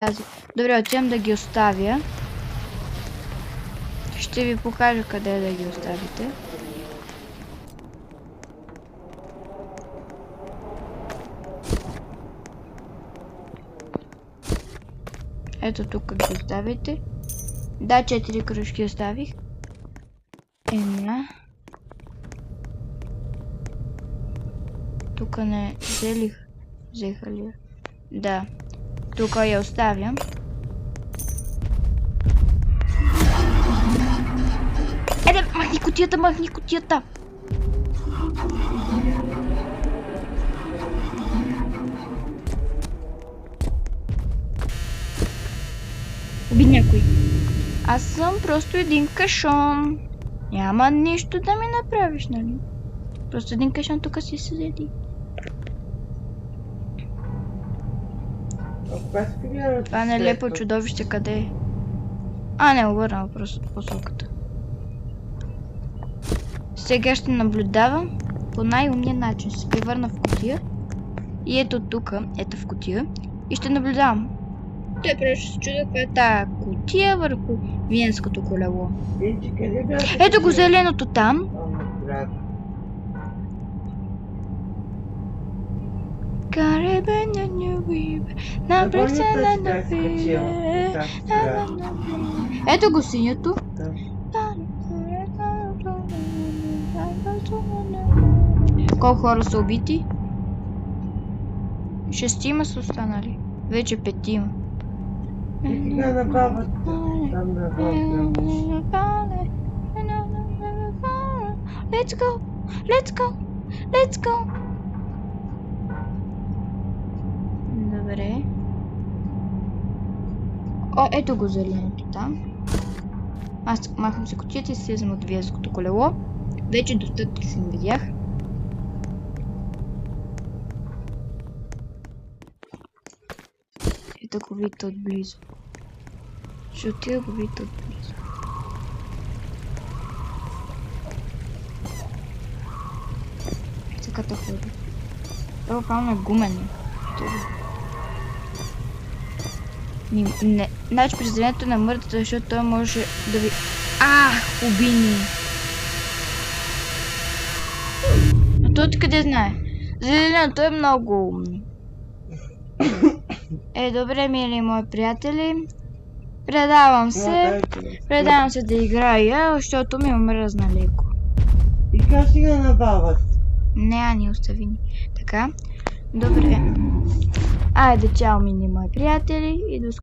тази. Добре, отивам да ги оставя. Ще ви покажа къде да ги оставите. Ето тук ги оставите. Да, 4 кружки оставих. Една. Тук не взеха ли? Да. Тук я оставям. Махни кутията! Уби някой. Аз съм просто един кашон. Няма нищо да ми направиш, нали? Просто един кашон тук си седи. Това нелепо чудовище къде е? Не обърна просто посоката. Сега ще наблюдавам по най-умния начин. Ще се превърна в кутия. И ето тук, ето в кутия. И ще наблюдавам. Той просто ще се чуда каква е тая кутия върху виенското колело. Ето го зеленото там. Ето го синьото. Колко хора са убити? 6 са останали. Вече 5. Let's go! Let's go! Let's go! Добре. Ето го зеленото там. Аз махам се кутията и слизам от виенското колело. Вече достатъчно видях. Ето го видите отблизо. Ще отида го видите отблизо. Така ходи. Това правилно е гумен. Значи президентът на мъртвата, защото той може да ви... Уби ни! А той откъде знае? Зеленото е много умно. Добре, мили мои приятели. Предавам се да играя, защото ми омръзна леко. И как сега на бабата? Не остави ни. Така. Добре. Айде, чао, мили мои приятели и до скоро.